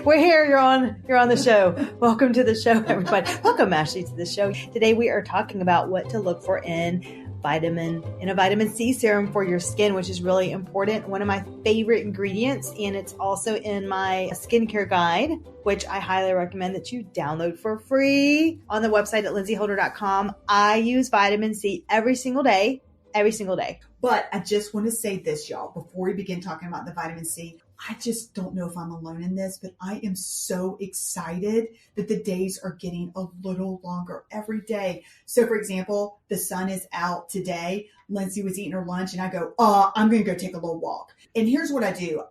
We're here. You're on the show. Welcome to the show, everybody. Welcome, Ashley, to the show. Today we are talking about what to look for in a vitamin C serum for your skin, which is really important. One of my favorite ingredients, and it's also in my skincare guide, which I highly recommend that you download for free on the website at lindsayholder.com. I use vitamin C every single day. But I just want to say this, y'all, before we begin talking about the vitamin C. I just don't know if I'm alone in this, but I am so excited that the days are getting a little longer every day. So for example, the sun is out today. Lindsay was eating her lunch and I go, I'm going to go take a little walk. And here's what I do.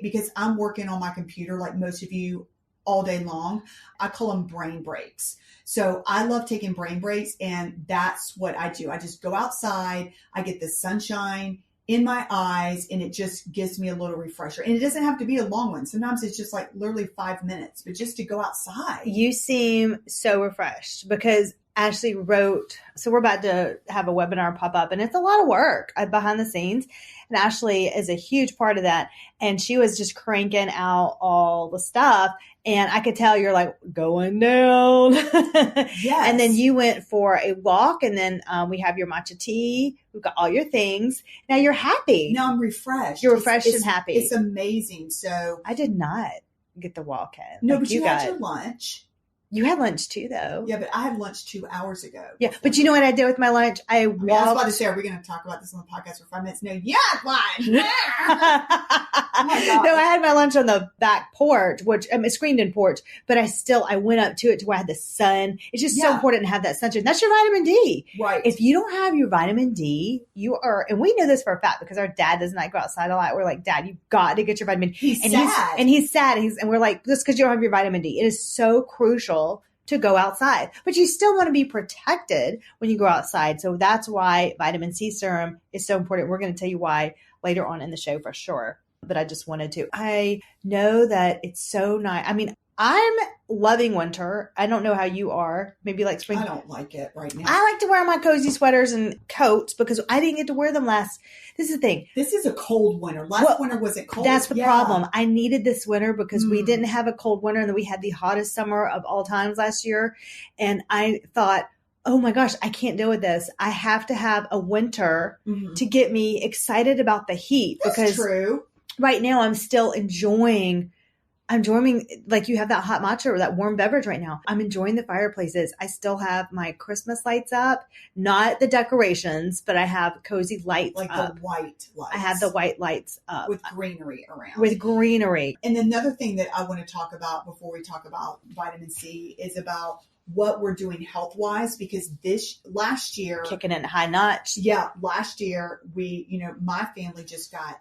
Because I'm working on my computer like most of you all day long, I call them brain breaks. So I love taking brain breaks, and that's what I do. I just go outside, I get the sunshine in my eyes, and it just gives me a little refresher. And it doesn't have to be a long one. Sometimes it's just like literally 5 minutes, but just to go outside. You seem so refreshed because Ashley wrote, so we're about to have a webinar pop up, and it's a lot of work behind the scenes. And Ashley is a huge part of that. And she was just cranking out all the stuff. And I could tell you're like going down. Yes. And then you went for a walk, and then we have your matcha tea. We've got all your things. Now you're happy. Now I'm refreshed. You're refreshed and happy. It's amazing. So I did not get the walk in. No, but you had your lunch. You had lunch too, though. Yeah, but I had lunch 2 hours ago. Yeah, but you know what I did with my lunch? I was about to say, are we going to talk about this on the podcast for 5 minutes? No, yeah, lunch. Oh my God. No, I had my lunch on the back porch, which a screened-in porch, but I went up to it to where I had the sun. It's just so important to have that sunshine. That's your vitamin D. Right. If you don't have your vitamin D, you are, and we know this for a fact because our dad does not go outside a lot. We're like, Dad, you've got to get your vitamin D. He's sad. He's sad. And we're like, just because you don't have your vitamin D. It is so crucial to go outside, but you still want to be protected when you go outside. So that's why vitamin C serum is so important. We're going to tell you why later on in the show for sure. But I just wanted to, I know that it's so nice. I mean, I'm loving winter. I don't know how you are. Maybe like spring. I don't like it right now. I like to wear my cozy sweaters and coats because I didn't get to wear them last. This is the thing. This is a cold winter. Last winter wasn't cold. That's the problem. I needed this winter because we didn't have a cold winter, and then we had the hottest summer of all times last year. And I thought, oh my gosh, I can't deal with this. I have to have a winter to get me excited about the heat. That's true. Right now I'm still enjoying like you have that hot matcha or that warm beverage right now. I'm enjoying the fireplaces. I still have my Christmas lights up, not the decorations, but I have cozy lights like up. The white lights. I have the white lights up. With greenery around. With greenery. And another thing that I want to talk about before we talk about vitamin C is about what we're doing health-wise, because last year. Kicking it high notch. Yeah. Last year my family just got,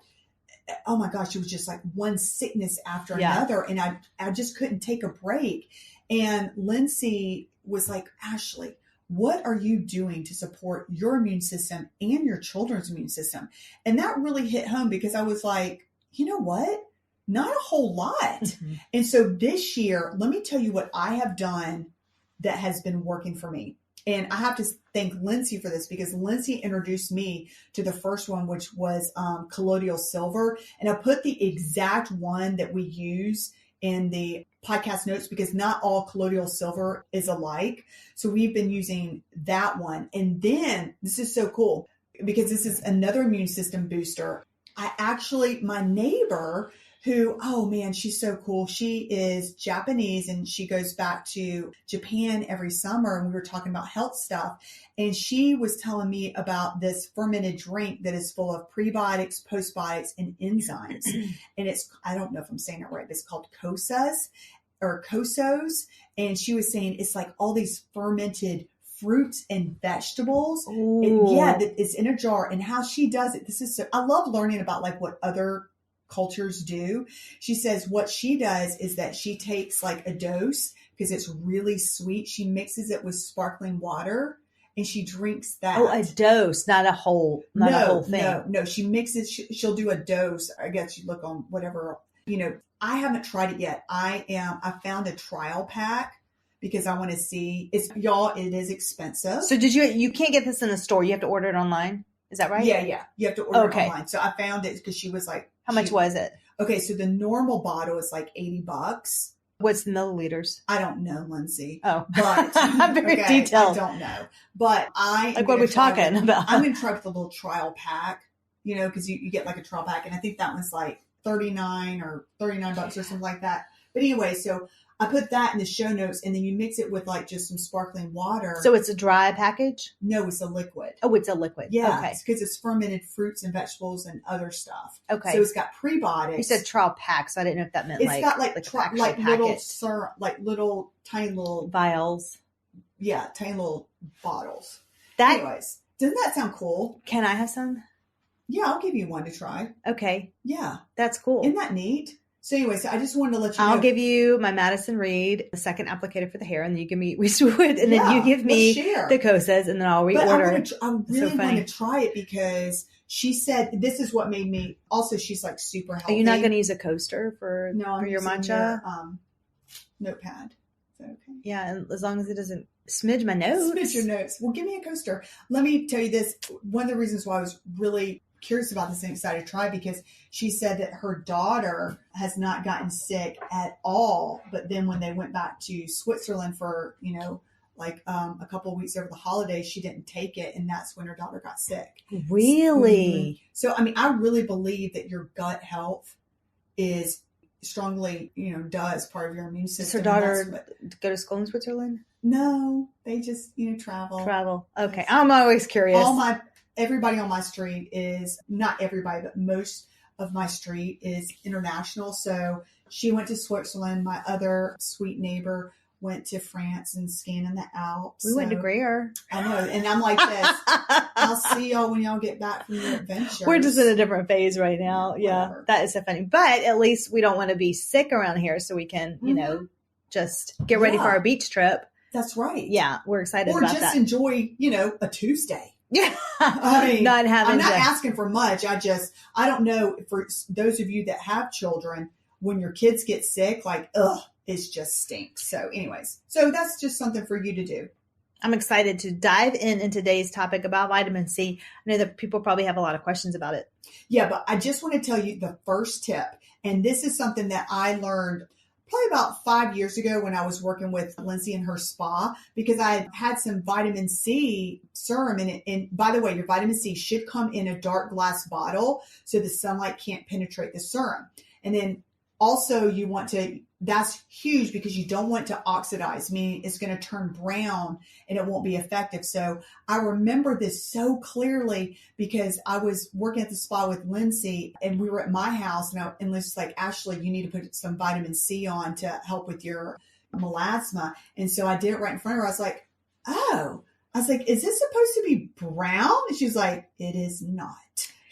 oh my gosh, it was just like one sickness after another. And I just couldn't take a break. And Lindsay was like, Ashley, what are you doing to support your immune system and your children's immune system? And that really hit home because I was like, you know what? Not a whole lot. Mm-hmm. And so this year, let me tell you what I have done that has been working for me. And I have to thank Lindsay for this because Lindsay introduced me to the first one, which was colloidal silver. And I put the exact one that we use in the podcast notes because not all colloidal silver is alike. So we've been using that one. And then this is so cool because this is another immune system booster. My neighbor who, oh man, she's so cool. She is Japanese and she goes back to Japan every summer. And we were talking about health stuff. And she was telling me about this fermented drink that is full of prebiotics, postbiotics, and enzymes. And I don't know if I'm saying it right, but it's called kosos. And she was saying it's like all these fermented fruits and vegetables. It's in a jar. And how she does it, I love learning about like what other cultures do. She says what she does is that she takes like a dose because it's really sweet. She mixes it with sparkling water and she drinks that. Oh, a dose, not a whole thing. No, she mixes, she'll do a dose. I guess you look on whatever, I haven't tried it yet. I found a trial pack because I want to see it is expensive. So you can't get this in the store. You have to order it online. Is that right? Yeah. You have to order it online. So I found it because she was like, how much was it? Okay, so the normal bottle is like $80. What's milliliters? I don't know, Lindsay. Oh, but I'm very detailed. I don't know, but what are we talking about? I'm going to try with the little trial pack, because you get like a trial pack, and I think that one's like $39 or $39 or something like that. But anyway, so I put that in the show notes, and then you mix it with like just some sparkling water. So it's a dry package? No, it's a liquid. Oh, it's a liquid. Yeah, okay. Because it's fermented fruits and vegetables and other stuff. Okay. So it's got prebiotics. You said trial packs. So I didn't know if that meant it's got like little little tiny little vials. Yeah, tiny little bottles. Anyways, doesn't that sound cool? Can I have some? Yeah, I'll give you one to try. Okay. Yeah. That's cool. Isn't that neat? So anyway, I just wanted to let you know. I'll give you my Madison Reed, the second applicator for the hair, and then you give me Weesterwood, and then you give me the Kosas, and then I'll reorder. I really want to try it because she said this is what made me. Also, she's like super healthy. Are you not going to use a coaster for your matcha? Notepad. Okay. Yeah, and as long as it doesn't smidge my nose. Smidge your nose. Well, give me a coaster. Let me tell you this. One of the reasons why I was really curious about this and excited to try, because she said that her daughter has not gotten sick at all, but then when they went back to Switzerland for a couple of weeks over the holidays, she didn't take it, and that's when her daughter got sick. Really? So I mean, I really believe that your gut health is strongly does part of your immune system. Does her daughter go to school in Switzerland? No, they just travel. Okay. I'm always curious. Everybody on my street is, not everybody, but most of my street is international. So she went to Switzerland. My other sweet neighbor went to France and skiing in the Alps. We went to Greer. I know. And I'm like this. I'll see y'all when y'all get back from your adventure. We're just in a different phase right now. Yeah. Whatever. That is so funny. But at least we don't want to be sick around here, so we can, just get ready for our beach trip. That's right. Yeah. We're excited about that. Or just enjoy, a Tuesday. Yeah. I mean, I'm not asking for much. I don't know, for those of you that have children, when your kids get sick, it just stinks. So anyways, that's just something for you to do. I'm excited to dive in today's topic about vitamin C. I know that people probably have a lot of questions about it. Yeah, but I just want to tell you the first tip. And this is something that I learned probably about 5 years ago when I was working with Lindsay in her spa, because I had some vitamin C serum in it. And by the way, your vitamin C should come in a dark glass bottle so the sunlight can't penetrate the serum. And then also that's huge because you don't want to oxidize, meaning it's going to turn brown and it won't be effective. So I remember this so clearly because I was working at the spa with Lindsay and we were at my house and Lindsay's like, Ashley, you need to put some vitamin C on to help with your melasma. And so I did it right in front of her. I was like, is this supposed to be brown? And she's like, it is not.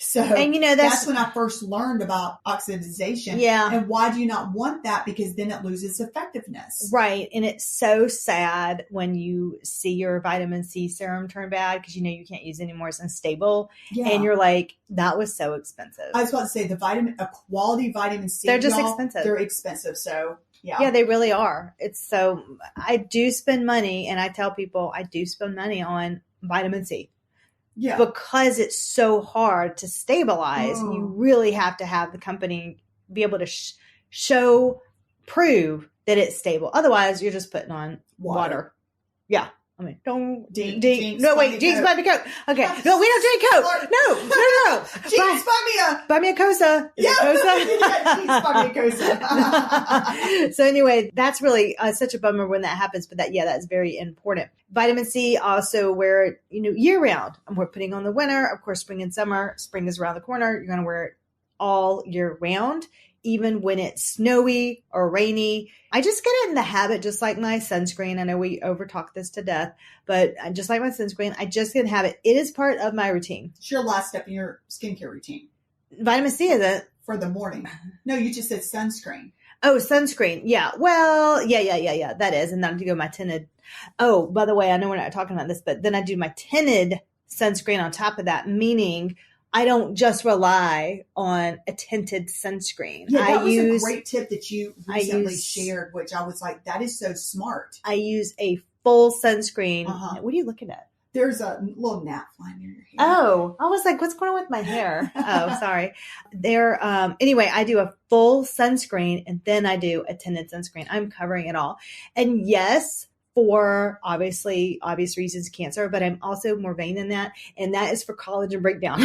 So that's when I first learned about oxidization. Yeah. And why do you not want that? Because then it loses effectiveness. Right. And it's so sad when you see your vitamin C serum turn bad because you can't use it anymore. It's unstable. Yeah. And you're like, that was so expensive. I was about to say a quality vitamin C. They're just expensive. They're expensive. So yeah. Yeah, they really are. I do spend money, and I tell people I do spend money on vitamin C. Yeah. Because it's so hard to stabilize. Oh. You really have to have the company be able to prove that it's stable. Otherwise, you're just putting on water. Yeah. I mean, don't Jinx. No, wait, Jinx, buy me Coke. Okay. No, we don't drink Coke. No. Jinx, buy me a Kosa. Yeah. Jinx, buy me a Kosa. So anyway, that's really such a bummer when that happens. But that's very important. Vitamin C, also wear it, year round. We're putting on the winter, of course, spring and summer. Spring is around the corner. You're going to wear it all year round. Even when it's snowy or rainy. I just get in the habit, just like my sunscreen. I know we overtalk this to death, but just like my sunscreen, I just get in the habit. It is part of my routine. It's your last step in your skincare routine. Vitamin C isn't. For the morning. No, you just said sunscreen. Oh, sunscreen. Yeah. Well, yeah. That is. And then I do go my tinted. Oh, by the way, I know we're not talking about this, but then I do my tinted sunscreen on top of that, meaning I don't just rely on a tinted sunscreen. Yeah, that was a great tip that you recently shared, which I was like, that is so smart. I use a full sunscreen. Uh-huh. What are you looking at? There's a little gnat flying near your hair. Oh, I was like, what's going on with my hair? Oh, sorry. Anyway, I do a full sunscreen and then I do a tinted sunscreen. I'm covering it all. And yes, for obvious reasons, cancer, but I'm also more vain than that. And that is for collagen breakdown,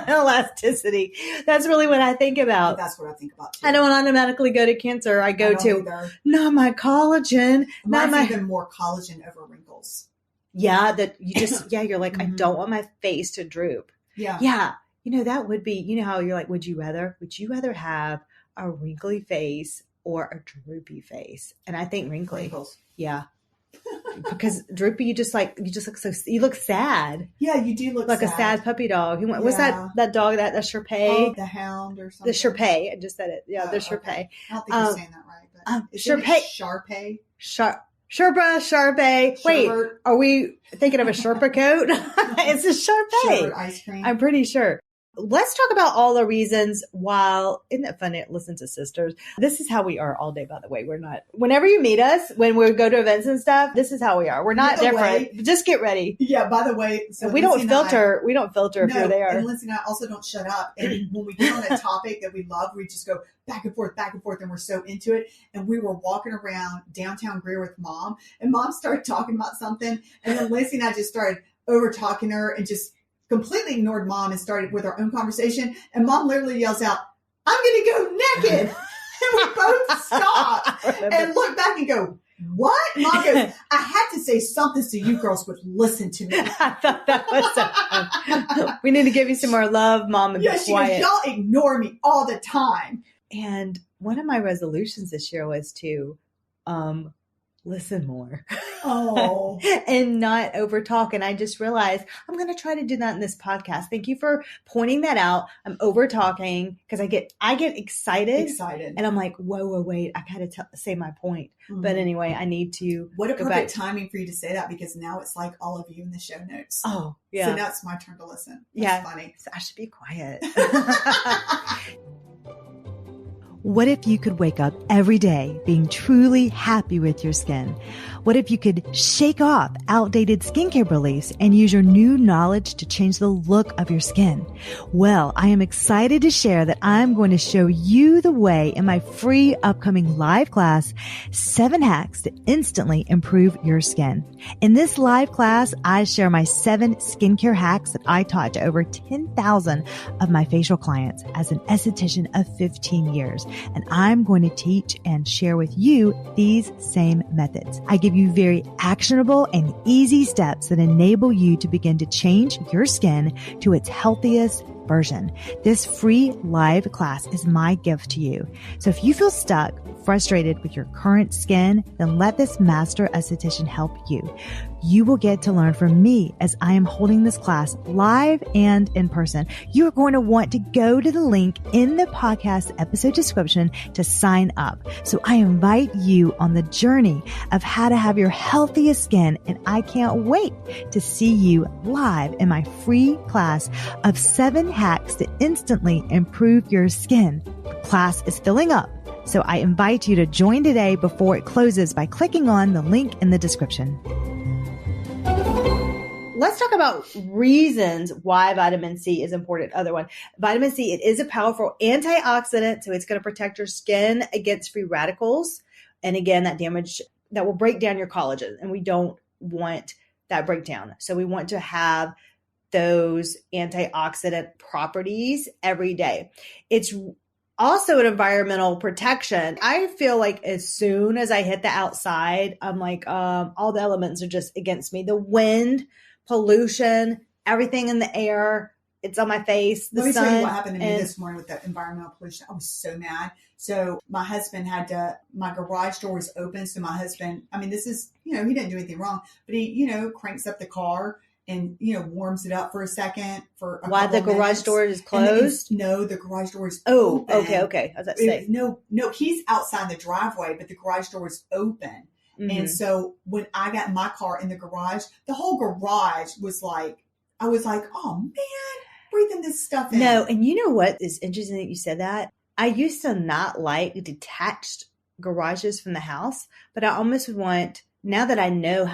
elasticity. That's really what I think about. That's what I think about too. I don't automatically go to cancer. I go to, not my collagen. Mine's even more collagen over wrinkles. Yeah, that you just, you're like, I don't want my face to droop. Yeah. Yeah. That would be, how you're like, would you rather have a wrinkly face or a droopy face? And I think wrinkly. Wrinkles. Yeah. Because droopy, you look sad. Yeah, you do look like a sad puppy dog. What's that dog, that Sherpay? Oh, the hound or something. The Sherpay. I just said it. Yeah, the Sherpay. Okay. I don't think you're saying that right. But Sherpay. Sharpay? Sherpay. Wait, Sherbert. Are we thinking of a Sherpa coat? It's a Sherpay. Sherbert ice cream. I'm pretty sure. Let's talk about all the reasons isn't it fun to listen to sisters? This is how we are all day, by the way. We're not, whenever you meet us, when we go to events and stuff, this is how we are. We're not different. Just get ready. Yeah, by the way. So we don't filter if you're there. And Lindsay and I also don't shut up. And when we get on a topic that we love, we just go back and forth, and we're so into it. And we were walking around downtown Greer with Mom, and Mom started talking about something. And then Lindsay and I just started over talking her and just completely ignored Mom and started with our own conversation. And Mom literally yells out, "I'm going to go naked." And we both stop and look back and go, "What?" Mom goes, "I had to say something so you girls would listen to me." I thought that was so fun. We need to give you some more love, Mom, and be quiet. Y'all ignore me all the time. And one of my resolutions this year was to listen more. Oh. And not over talk. And I just realized I'm going to try to do that in this podcast. Thank you for pointing that out. I'm over talking because I get excited. And I'm like, whoa, wait, I got to say my point. Mm-hmm. But anyway, I need to. What a perfect timing for you to say that, because now it's like all of you in the show notes. Oh, yeah. So that's my turn to listen. That's funny. So I should be quiet. What if you could wake up every day being truly happy with your skin? What if you could shake off outdated skincare beliefs and use your new knowledge to change the look of your skin? Well, I am excited to share that I'm going to show you the way in my free upcoming live class, 7 Hacks to Instantly Improve Your Skin. In this live class, I share my 7 skincare hacks that I taught to over 10,000 of my facial clients as an esthetician of 15 years. And I'm going to teach and share with you these same methods. I give you very actionable and easy steps that enable you to begin to change your skin to its healthiest version. This free live class is my gift to you. So if you feel stuck, frustrated with your current skin, then let this master esthetician help you. You will get to learn from me as I am holding this class live and in person. You are going to want to go to the link in the podcast episode description to sign up. So I invite you on the journey of how to have your healthiest skin, and I can't wait to see you live in my free class of 7 hacks to instantly improve your skin. The class is filling up, so I invite you to join today before it closes by clicking on the link in the description. Let's talk about reasons why vitamin C is important. Other one, vitamin C, it is a powerful antioxidant, so it's going to protect your skin against free radicals. And again, that damage that will break down your collagen, and we don't want that breakdown. So we want to have those antioxidant properties every day. It's also an environmental protection. I feel like as soon as I hit the outside, I'm like, all the elements are just against me. The wind, pollution, everything in the air, it's on my face. Let me tell you what happened to me this morning with the environmental pollution. I was so mad. So my husband my garage door was open. So my husband, this is, he didn't do anything wrong, but he, cranks up the car and, warms it up for a second for a Why the garage door is closed? No, the garage door is open. Okay. I was about to say. No, he's outside the driveway, but the garage door is open. Mm-hmm. And so when I got in my car in the garage, the whole garage was like, I was like, oh man, breathing this stuff in. No, and you know what is interesting that you said that? I used to not like detached garages from the house, but I almost would want now that I know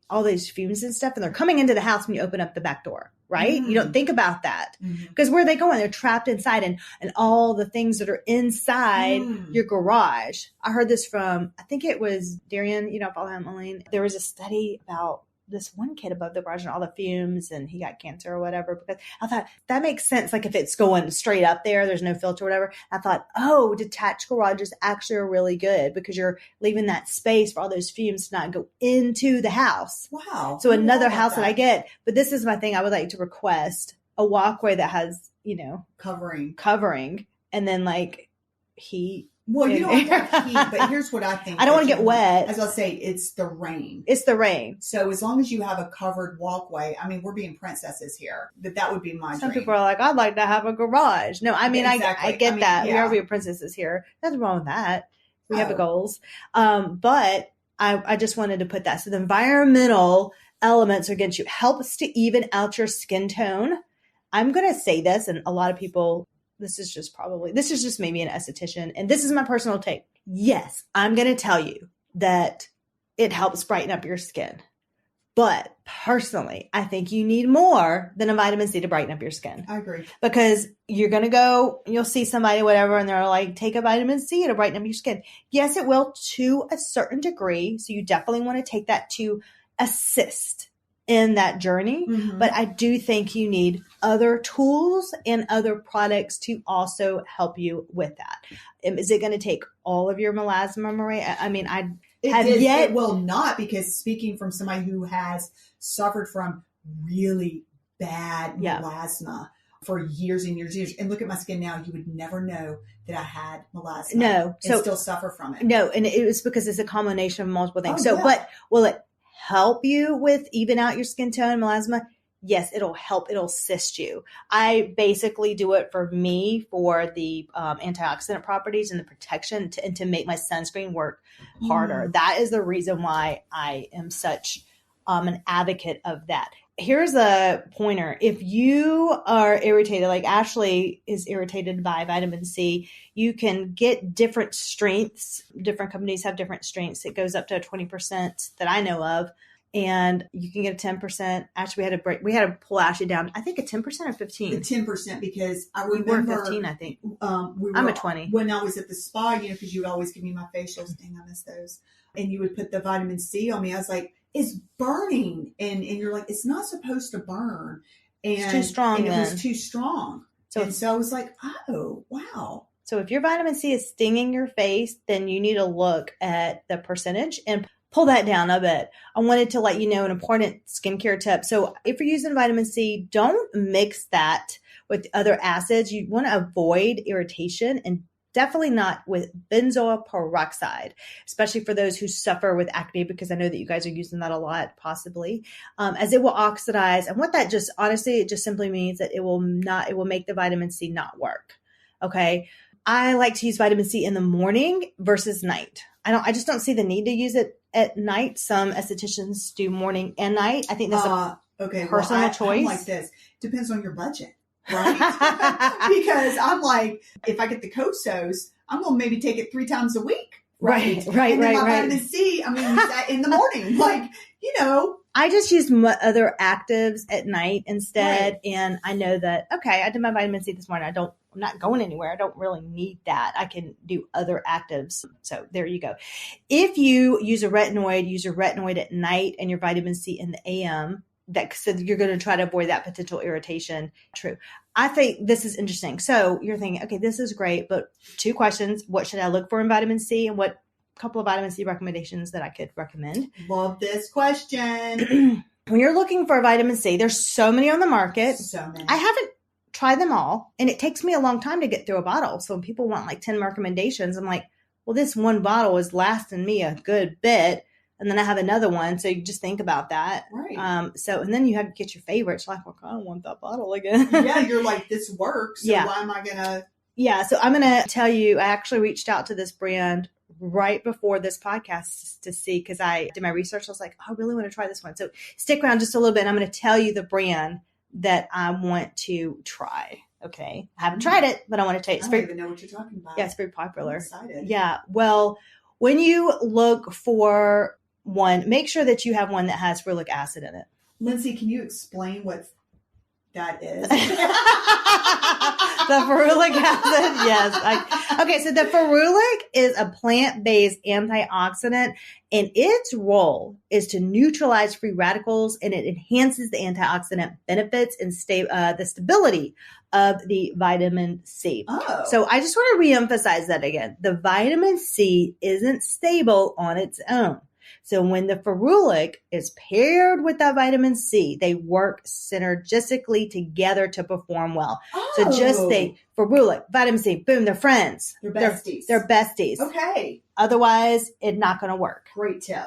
all these fumes and stuff, and they're coming into the house when you open up the back door, right? You don't think about that because where are they going? They're trapped inside and all the things that are inside your garage. I heard this from, I think it was Darian, you know, follow him, Elaine. There was a study about this one kid above the garage and all the fumes and he got cancer or whatever, because I thought that makes sense. Like if it's going straight up there's no filter or whatever. I thought, oh, detached garages actually are really good because you're leaving that space for all those fumes to not go into the house. Wow. So another house that I get, but this is my thing. I would like to request a walkway that has, you know, covering and then like heat. Well, you don't have heat, but here's what I think. I don't want to get wet. As I say, it's the rain. It's the rain. So as long as you have a covered walkway, I mean, we're being princesses here, but that would be my dream. Some people are like, I'd like to have a garage. No, I mean, exactly. I get that. Yeah. We are being princesses here. Nothing wrong with that. We have goals. But I just wanted to put that. So the environmental elements are against you. Helps to even out your skin tone. I'm going to say this, and a lot of people, this is just maybe an esthetician, and this is my personal take. Yes, I'm going to tell you that it helps brighten up your skin. But personally, I think you need more than a vitamin C to brighten up your skin. I agree. Because you'll see somebody, whatever, and they're like, take a vitamin C to brighten up your skin. Yes, it will to a certain degree. So you definitely want to take that to assist in that journey. But I do think you need other tools and other products to also help you with that. Is it going to take all of your melasma, Maria? I mean, it will not, because speaking from somebody who has suffered from really bad melasma for years and years and years, and look at my skin now, you would never know that I had melasma. No. And still suffer from it. No. And it was because it's a combination of multiple things. But will it help you with even out your skin tone, melasma? Yes, it'll help. It'll assist you. I basically do it for me for the antioxidant properties and the protection and to make my sunscreen work harder. That is the reason why I am such an advocate of that. Here's a pointer. If you are irritated, like Ashley is irritated by vitamin C, you can get different strengths. Different companies have different strengths. It goes up to 20% that I know of. And you can get a 10%. Actually, we had to pull Ashley down. I think a 10% or 15. 10% because I remember. We were 15, I think. I'm a 20. When I was at the spa, because you would always give me my facials. Dang, I miss those. And you would put the vitamin C on me. I was like, it's burning. And you're like, it's not supposed to burn. And it's too strong. And it was too strong. So I was like, oh, wow. So if your vitamin C is stinging your face, then you need to look at the percentage and pull that down a bit. I wanted to let you know an important skincare tip. So if you're using vitamin C, don't mix that with other acids. You want to avoid irritation, and definitely not with benzoyl peroxide, especially for those who suffer with acne, because I know that you guys are using that a lot, possibly, as it will oxidize. And what that just, honestly, it just simply means that it will make the vitamin C not work. Okay. I like to use vitamin C in the morning versus night. I just don't see the need to use it at night. Some estheticians do morning and night. I think that's a personal choice. I'm like this. Depends on your budget, right? Because I'm like, if I get the Kosos, I'm going to maybe take it 3 times a week. Right. And then my vitamin C, I'm going to use that in the morning. Like, I just use other actives at night instead. Right. And I know that, I did my vitamin C this morning. I'm not going anywhere. I don't really need that. I can do other actives. So there you go. If you use a retinoid at night and your vitamin C in the AM, so you're going to try to avoid that potential irritation. True. I think this is interesting. So you're thinking, okay, this is great, but 2 questions. What should I look for in vitamin C, and what couple of vitamin C recommendations that I could recommend? Love this question. When you're looking for a vitamin C, there's so many on the market. So many. I haven't tried them all, and it takes me a long time to get through a bottle. So when people want like 10 recommendations, I'm like, well, this one bottle is lasting me a good bit. And then I have another one. So you just think about that. Right. And then you have to get your favorites. Like, I don't want that bottle again. Yeah. You're like, this works. So why am I going to? Yeah. So I'm going to tell you, I actually reached out to this brand right before this podcast to see, because I did my research. I was like, I really want to try this one. So stick around just a little bit. And I'm going to tell you the brand that I want to try. Okay. I haven't tried it, but I want to tell you. I don't even know what you're talking about. Yeah, it's very popular. I'm excited. Yeah. Well, when you look for one, make sure that you have one that has ferulic acid in it. Lindsay, can you explain what that is? The ferulic acid, yes. Okay, so the ferulic is a plant-based antioxidant, and its role is to neutralize free radicals, and it enhances the antioxidant benefits and the stability of the vitamin C. Oh. So I just want to reemphasize that again. The vitamin C isn't stable on its own. So when the ferulic is paired with that vitamin C, they work synergistically together to perform well. Oh. So just think, ferulic, vitamin C, boom, they're friends. They're besties. They're besties. Okay. Otherwise, it's not going to work. Great tip.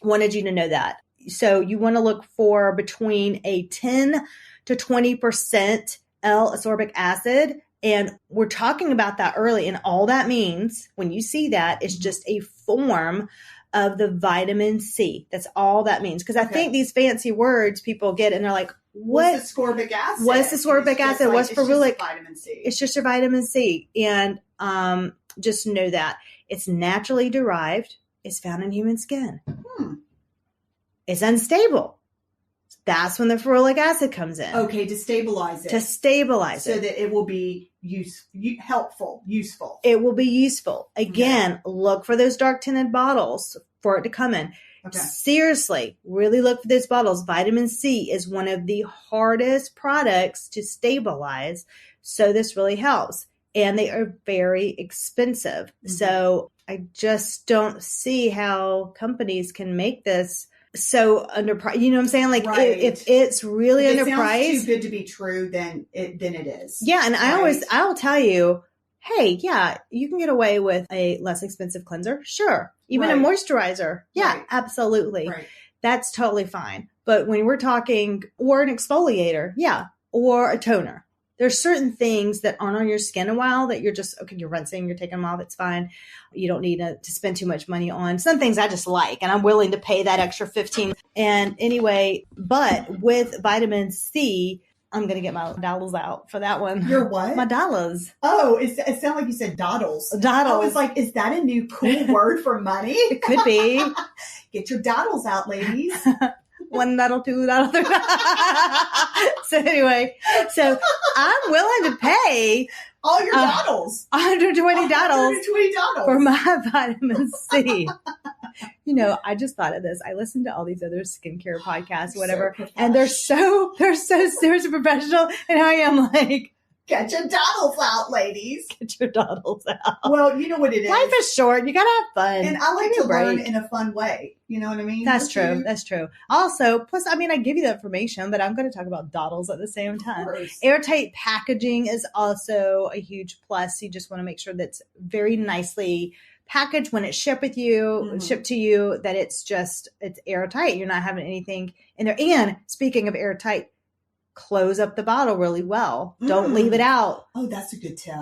Wanted you to know that. So you want to look for between a 10 to 20% L-ascorbic acid. And we're talking about that early. And all that means when you see that is just a form of the vitamin C. That's all that means. Because I think these fancy words people get and they're like, what's ascorbic acid? What's ascorbic acid? What's ferulic? It's just vitamin C. It's just your vitamin C. And just know that it's naturally derived. It's found in human skin. It's unstable. That's when the ferulic acid comes in. Okay, to stabilize it. So that it will be helpful, useful. It will be useful. Again, look for those dark tinted bottles for it to come in. Okay. Seriously, really look for those bottles. Vitamin C is one of the hardest products to stabilize. So this really helps. And they are very expensive. Mm-hmm. So I just don't see how companies can make this so underpriced. You know what I'm saying? Like if it's really underpriced, it sounds too good to be true, then it is. Yeah, and I'll tell you, hey, yeah, you can get away with a less expensive cleanser, sure. Even a moisturizer, yeah, absolutely, that's totally fine. But when we're talking, or an exfoliator, yeah, or a toner. There's certain things that aren't on your skin a while that you're just, okay, you're rinsing, you're taking them off, it's fine. You don't need to spend too much money on. Some things I just like, and I'm willing to pay that extra $15. And anyway, but with vitamin C, I'm going to get my dollars out for that one. Your what? My dollars. Oh, it sounded like you said doddles. Doddles. I was like, is that a new cool word for money? It could be. Get your doddles out, ladies. One doddle, two doddle, three. So anyway, so I'm willing to pay all your doddles. $120 for my vitamin C. You know, I just thought of this. I listened to all these other skincare podcasts, whatever, and they're so serious and professional. And I am like, get your doddles out, ladies. Get your doddles out. Well, you know what it is. Life is short. You got to have fun. And I like to learn in a fun way. You know what I mean? That's true. That's true. Also, plus, I mean, I give you the information, but I'm going to talk about doddles at the same time. Airtight packaging is also a huge plus. You just want to make sure that's very nicely packaged when it's shipped to you, that it's airtight. You're not having anything in there. And speaking of airtight, close up the bottle really well. Don't leave it out. Oh, that's a good tip.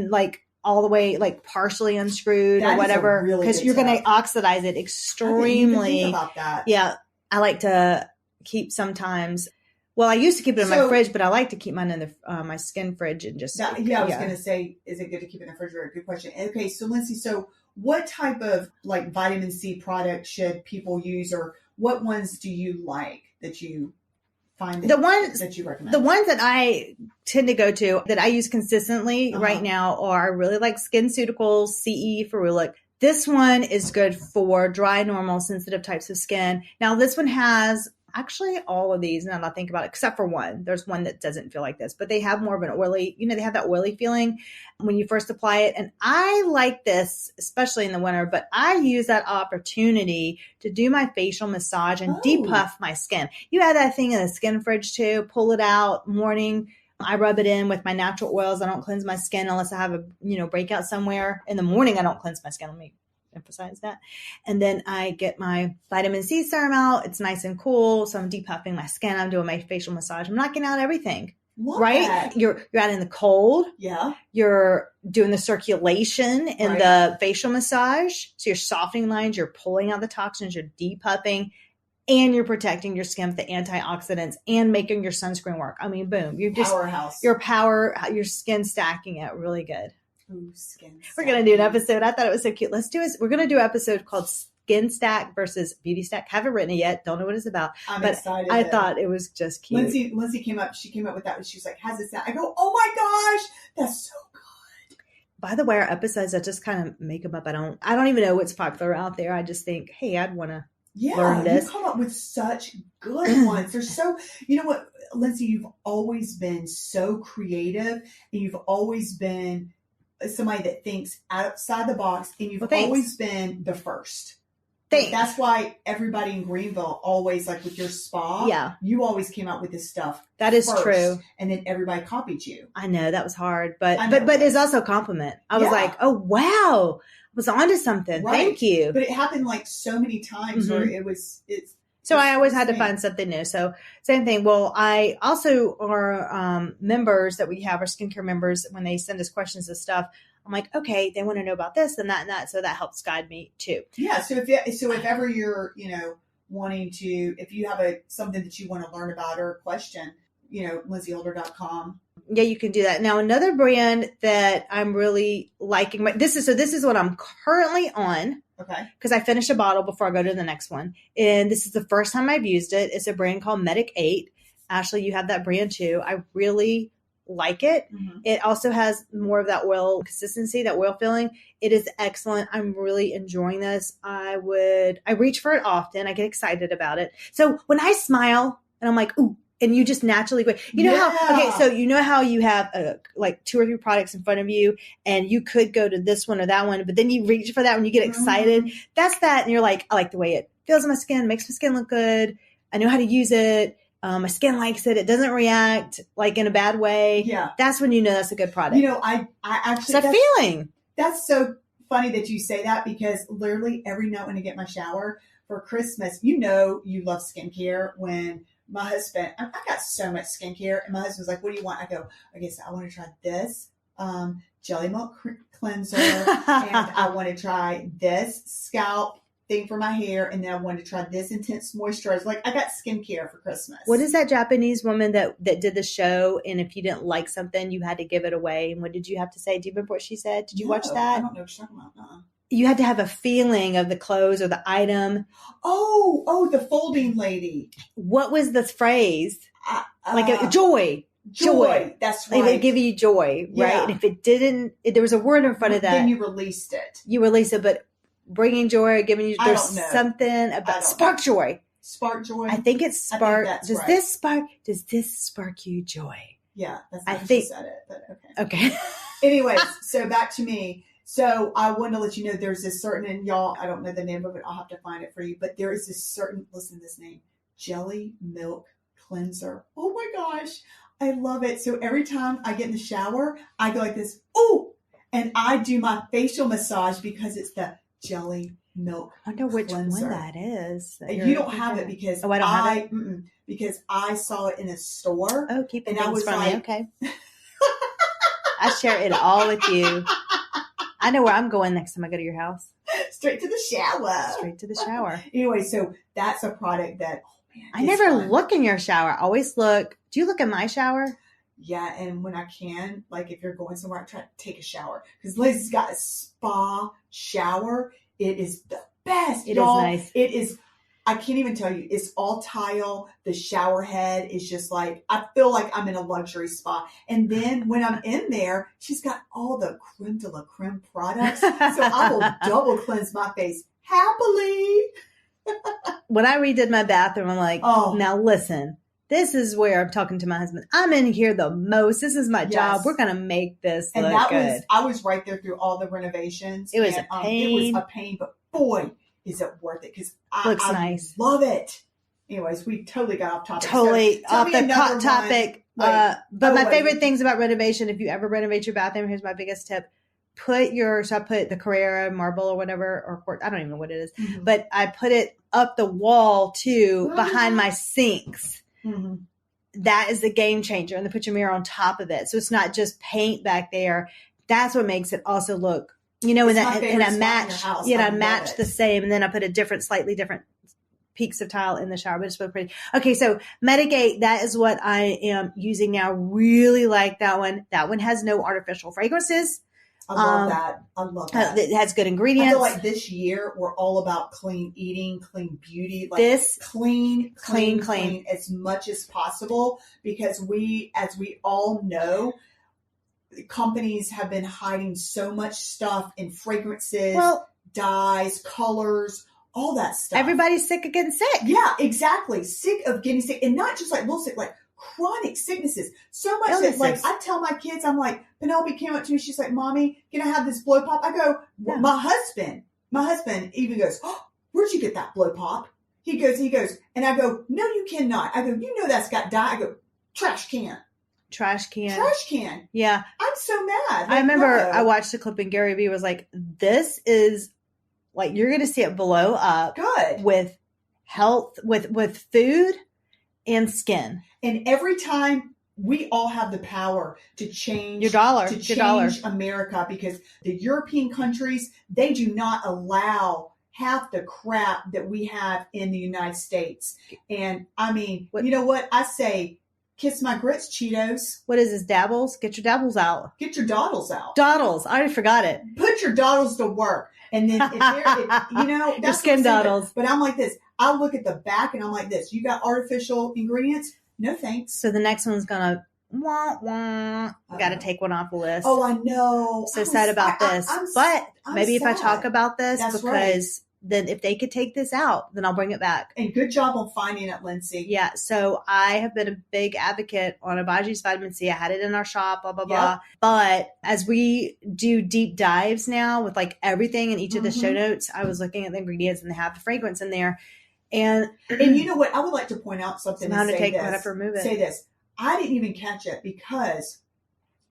Like all the way, like partially unscrewed or whatever, because you're going to oxidize it extremely. I didn't even think about that. Yeah. I like to keep sometimes. Well, I used to keep it in my fridge, but I like to keep mine in my skin fridge and just. I was going to say, is it good to keep it in the refrigerator? Good question. Okay. So Lindsay, what type of like vitamin C product should people use, or what ones do you like that you find that you recommend? The ones that I tend to go to that I use consistently right now are really like SkinCeuticals, CE Ferulic. This one is good for dry, normal, sensitive types of skin. Now this one has actually all of these, now that I think about it, except for one. There's one that doesn't feel like this, but they have more of an oily, they have that oily feeling when you first apply it. And I like this, especially in the winter, but I use that opportunity to do my facial massage and depuff my skin. You have that thing in the skin fridge too, pull it out morning. I rub it in with my natural oils. I don't cleanse my skin unless I have a, breakout somewhere. In the morning, I don't cleanse my skin. Let me emphasize that. And then I get my vitamin C serum out. It's nice and cool. So I'm depuffing my skin. I'm doing my facial massage. I'm knocking out everything. Right? You're out in the cold. Yeah. You're doing the circulation in the facial massage. So you're softening lines. You're pulling out the toxins. You're depuffing. And you're protecting your skin with the antioxidants and making your sunscreen work. I mean, boom. You're just powerhouse. Your skin stacking it really good. Ooh, skin. We're going to do an episode. I thought it was so cute. We're going to do an episode called Skin Stack versus Beauty Stack. Haven't written it yet. Don't know what it's about. I'm but excited. I thought it was just cute. Lindsay came up with that. She was like, how's it sound? I go, oh my gosh, that's so good. By the way, our episodes, I just kind of make them up. I don't even know what's popular out there. I just think, hey, I'd want to learn this. You come up with such good ones. They're so, you know what, Lindsay, you've always been so creative, and you've always been somebody that thinks outside the box, and you've always been the first. Thanks. That's why everybody in Greenville always, like with your spa, you always came out with this stuff. That is first, true. And then everybody copied you. I know that was hard, but it's also a compliment. I was like, oh wow, I was onto something. Right. Thank you. But it happened like so many times where So I always had to find something new. So same thing. Well, I also are members that we have, our skincare members, when they send us questions and stuff, I'm like, okay, they want to know about this and that and that. So that helps guide me too. Yeah. So if ever you're, wanting to, if you have something that you want to learn about or a question, lindsayholder.com. Yeah, you can do that. Now, another brand that I'm really liking, this is what I'm currently on. Okay. Because I finish a bottle before I go to the next one. And this is the first time I've used it. It's a brand called Medic 8. Ashley, you have that brand too. I really like it. Mm-hmm. It also has more of that oil consistency, that oil feeling. It is excellent. I'm really enjoying this. I reach for it often. I get excited about it. So when I smile and I'm like, ooh, and you just naturally go, so you know how you have like 2 or 3 products in front of you and you could go to this one or that one, but then you reach for that when you get excited. Mm-hmm. That's that. And you're like, I like the way it feels on my skin, makes my skin look good. I know how to use it. My skin likes it. It doesn't react like in a bad way. Yeah. That's when you know that's a good product. I actually, it's a feeling. That's so funny that you say that, because literally every night when I get my shower for Christmas, you love skincare. When my husband, I got so much skincare, and my husband's like, what do you want? I go, okay, so I want to try this jelly milk cleanser, and I want to try this scalp thing for my hair, and then I want to try this intense moisturizer. Like, I got skincare for Christmas. What is that Japanese woman that did the show, and if you didn't like something, you had to give it away? And what did you have to say? Do you remember what she said? Did you watch that? I don't know what you're talking about. You had to have a feeling of the clothes or the item. Oh, the folding lady. What was the phrase? Joy. Joy. That's right. They would give you joy, right? Yeah. And if it didn't, there was a word in front of that. Then you released it. But bringing joy or giving you, there's something about spark joy. Spark joy. I think it's spark. Does this spark you joy? Yeah, that's not she said it, but okay. Okay. Anyways, so back to me. So I wanted to let you know there's this certain, and y'all, I don't know the name of it. I'll have to find it for you. But there is this certain, listen to this name, Jelly Milk Cleanser. Oh my gosh. I love it. So every time I get in the shower, I go like this, ooh, and I do my facial massage because it's the Jelly Milk I wonder which cleanser. one that is. You don't have it because I don't have it? Because I saw it in a store. Oh, keep it and I was from like, me. Okay. I share it all with you. I know where I'm going next time I go to your house. Straight to the shower. Straight to the shower. Anyway, so that's a product that, I never look in your shower. I always look. Do you look in my shower? Yeah, and when I can, like if you're going somewhere, I try to take a shower. Because Lizz's got a spa shower. It is the best. It is nice. It is, I can't even tell you. It's all tile. The shower head is just like, I feel like I'm in a luxury spa. And then when I'm in there, she's got all the creme de la creme products. So I will double cleanse my face happily. When I redid my bathroom, I'm like, now listen, this is where I'm talking to my husband. I'm in here the most. This is my job. We're going to make this look good. I was right there through all the renovations. It was a pain. It was a pain, but boy, is it worth it, because I nice. Love it. Anyways, we totally got off topic. Totally off the topic. But my favorite things about renovation, if you ever renovate your bathroom, here's my biggest tip. I put the Carrera marble or whatever, or I don't even know what it is, but I put it up the wall too, behind my sinks. Mm-hmm. That is the game changer. And then put your mirror on top of it. So it's not just paint back there. That's what makes it also look, and I match the same. And then I put slightly different peaks of tile in the shower, but it's really pretty. Okay. So Medigate, that is what I am using now. Really like that one. That one has no artificial fragrances. I love that. I love that. It has good ingredients. I feel like this year we're all about clean eating, clean beauty, like this clean as much as possible, because as we all know, companies have been hiding so much stuff in fragrances, dyes, colors, all that stuff. Everybody's sick of getting sick. Yeah, exactly. Sick of getting sick. And not just like little sick, like chronic sicknesses. So much that, like, I tell my kids, I'm like, Penelope came up to me, she's like, Mommy, can I have this blow pop? I go, well, my husband even goes, oh, where'd you get that blow pop? He goes, and I go, no, you cannot. I go, you know that's got dye. I go, trash can. Yeah. I'm so mad. I remember I watched the clip and Gary Vee was like, this is like, you're going to see it blow up. Good. With health, with food and skin. And every time we all have the power to change your dollar, America, because the European countries, they do not allow half the crap that we have in the United States. And I mean, you know what? I say, kiss my grits, Cheetos. What is this, dabbles? Get your dabbles out. Get your doddles out. Doddles. I already forgot it. Put your doddles to work. And then, that's your skin doddles. But I'm like this. I look at the back and I'm like this. You got artificial ingredients? No thanks. So the next one's going to wah. Got to take one off the list. Oh, I know. So sad about this. But maybe if I talk about this, that's because then if they could take this out, then I'll bring it back. And good job on finding it, Lindsay. Yeah. So I have been a big advocate on Abaji's vitamin C. I had it in our shop, blah, blah, blah. But as we do deep dives now with like everything in each of the show notes, I was looking at the ingredients and they have the fragrance in there. And you know what? I would like to point out something. How to take what up, remove it. Say this. I didn't even catch it because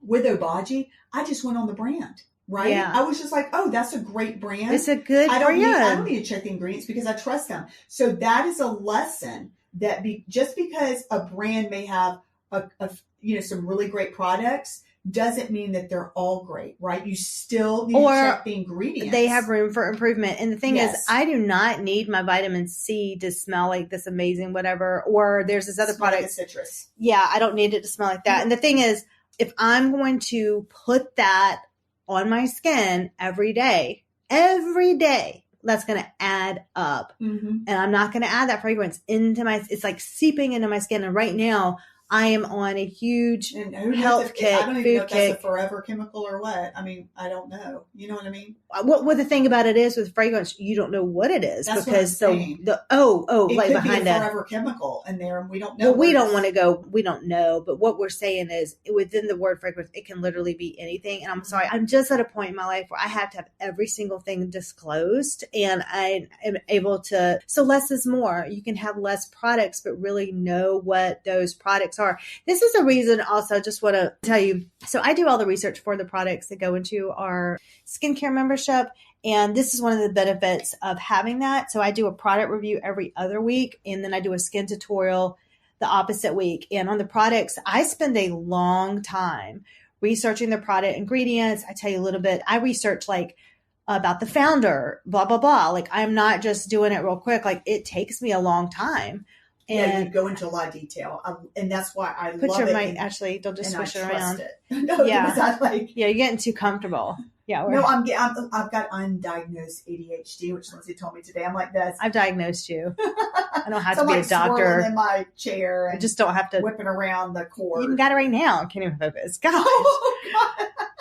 with Obagi, I just went on the brand. Right? Yeah. I was just like, oh, that's a great brand. It's a good brand. I don't need to check the ingredients because I trust them. So that is a lesson that just because a brand may have some really great products doesn't mean that they're all great, right? You still need to check the ingredients. They have room for improvement. And the thing is, I do not need my vitamin C to smell like this amazing whatever. Or there's this other product. Like a citrus. Yeah, I don't need it to smell like that. And the thing is, if I'm going to put that on my skin every day, that's going to add up. And I'm not going to add that fragrance into it's like seeping into my skin. And right now I am on a huge health kick, I don't even know if that's a forever chemical or what. I mean, I don't know. You know what I mean? What the thing about it is with fragrance, you don't know what it is. That's because what I'm saying. It like could behind be a forever chemical in there, and we don't know. Well, we don't want to go. We don't know. But what we're saying is, within the word fragrance, it can literally be anything. And I'm sorry, I'm just at a point in my life where I have to have every single thing disclosed, and I am able to. So less is more. You can have less products, but really know what those products are. This is a reason. Also, just want to tell you. So I do all the research for the products that go into our skincare membership. And this is one of the benefits of having that. So I do a product review every other week, and then I do a skin tutorial the opposite week. And on the products, I spend a long time researching the product ingredients. I tell you a little bit. I research like about the founder, blah, blah, blah. Like I'm not just doing it real quick. Like it takes me a long time. And you go into a lot of detail, and that's why I put love your it. mic. Actually, don't just switch it around. You're getting too comfortable. Yeah. I've got undiagnosed ADHD, which Lindsay told me today. I'm like this. I've diagnosed you. I don't have to be like a doctor. In my chair, and I just don't have to whipping around the cord. You even got it right now. I can't even focus. Gosh. Oh,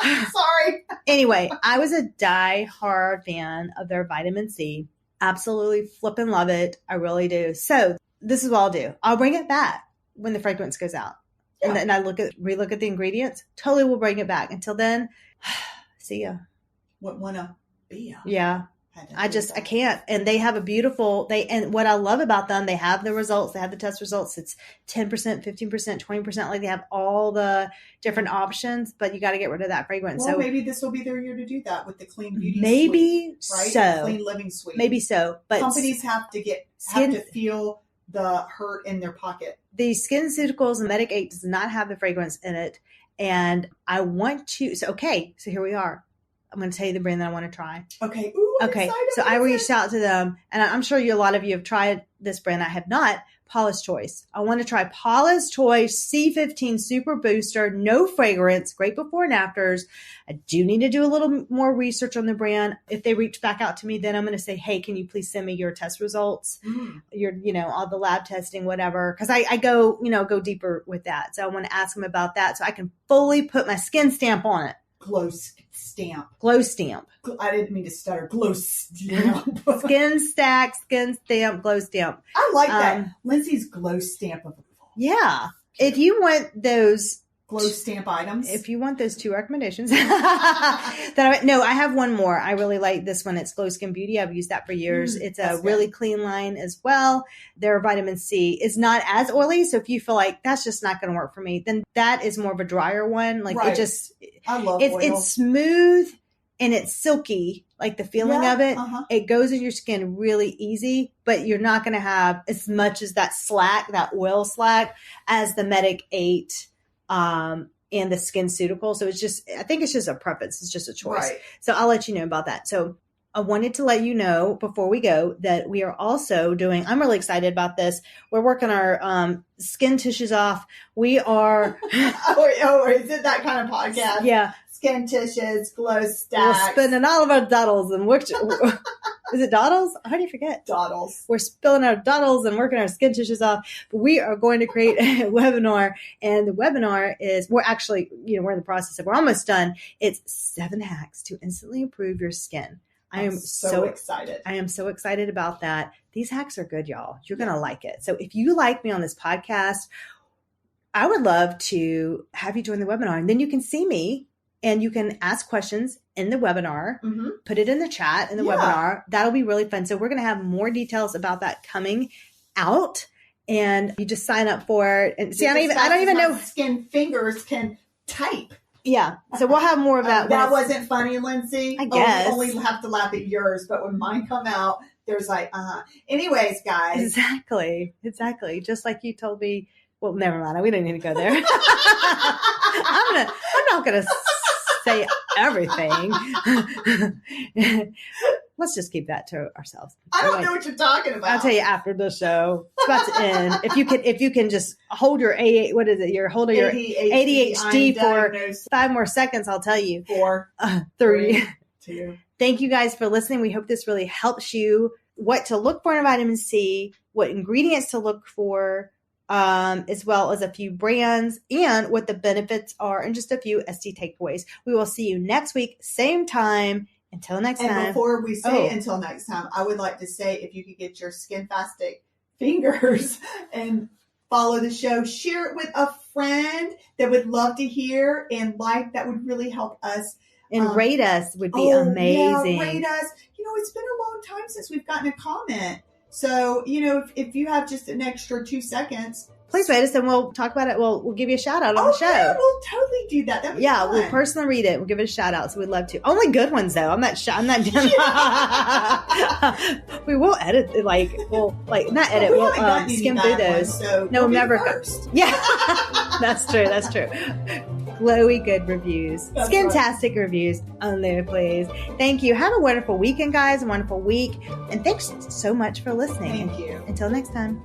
God. Sorry. Anyway, I was a die-hard fan of their vitamin C. Absolutely flipping love it. I really do. So this is what I'll do. I'll bring it back when the fragrance goes out. Yeah. And then I relook at the ingredients. Totally will bring it back. Until then, see ya. What wanna be ya? Yeah. I can't. And they have and what I love about them, they have the results, they have the test results. It's 10%, 15%, 20%. Like they have all the different options, but you got to get rid of that fragrance. Well, so maybe this will be their year to do that with the clean beauty maybe suite, right? So. The clean living suite. Maybe so. But companies have to feel the hurt in their pocket. The SkinCeuticals and Medic 8 does not have the fragrance in it. And I want to, so here we are. I'm going to tell you the brand that I want to try. Okay. Ooh, okay. So I reached out to them, and I'm sure a lot of you have tried this brand. I have not. Paula's Choice. I want to try Paula's Choice C15 Super Booster. No fragrance. Great before and afters. I do need to do a little more research on the brand. If they reach back out to me, then I'm going to say, hey, can you please send me your test results? Your, all the lab testing, whatever. Because I go deeper with that. So I want to ask them about that so I can fully put my skin stamp on it. Glow stamp. Glow stamp. I didn't mean to stutter. Glow stamp. Skin stack, skin stamp, glow stamp. I like that. Lindsay's glow stamp of the fall. Yeah. If you want those glow stamp items. If you want those 2 recommendations. I have one more. I really like this one. It's Glow Skin Beauty. I've used that for years. It's a really clean line as well. Their vitamin C is not as oily. So if you feel like that's just not going to work for me, then that is more of a drier one. Like it just, I love oil. Oil. It's smooth and it's silky. Like the feeling of it, it goes in your skin really easy, but you're not going to have as much as that oil slack as the Medic 8 and the SkinCeutical. So I think it's just a preference. It's just a choice. Right. So I'll let you know about that. So I wanted to let you know before we go that we are also doing, I'm really excited about this. We're working our skin tissues off. We are. Is it that kind of podcast? Yeah. Skin tissues, glow stacks. We're spending all of our doddles and is it doddles? How do you forget? Doddles. We're spilling our doddles and working our skin tissues off. But we are going to create a webinar, and the webinar is, we're in the process of, we're almost done. It's 7 hacks to instantly improve your skin. I am so excited. I am so excited about that. These hacks are good, y'all. You're going to like it. So if you like me on this podcast, I would love to have you join the webinar, and then you can see me. And you can ask questions in the webinar, put it in the chat in the webinar. That'll be really fun. So we're going to have more details about that coming out. And you just sign up for it. And see, I don't even know. Skin fingers can type. Yeah. So we'll have more of that. That wasn't funny, Lindsay. I guess. We only have to laugh at yours. But when mine come out, there's like, Anyways, guys. Exactly. Just like you told me. Well, never mind. We don't need to go there. I'm not going to say everything. Let's just keep that to ourselves. I don't know what you're talking about. I'll tell you after the show. It's about to end. If you can just hold your ADHD for 5 more seconds, I'll tell you. 4, 3, 2. Thank you guys for listening. We hope this really helps you what to look for in vitamin C, what ingredients to look for, as well as a few brands and what the benefits are and just a few ST takeaways. We will see you next week, same time. Until next time. And before we say until next time, I would like to say if you could get your skin-fastic fingers and follow the show, share it with a friend that would love to hear and that would really help us. And rate us would be amazing. Yeah, rate us. It's been a long time since we've gotten a comment. So, if you have just an extra 2 seconds, please rate us and we'll talk about it. We'll give you a shout out on the show. Yeah, we'll totally do that. That'd be fun. We'll personally read it. We'll give it a shout out. So we'd love to. Only good ones though. I'm not done. We will edit we'll skim through those. So no, never first. Yeah. That's true. Glowy good reviews. Skintastic reviews only, please. Thank you. Have a wonderful weekend, guys. A wonderful week. And thanks so much for listening. Thank you. Until next time.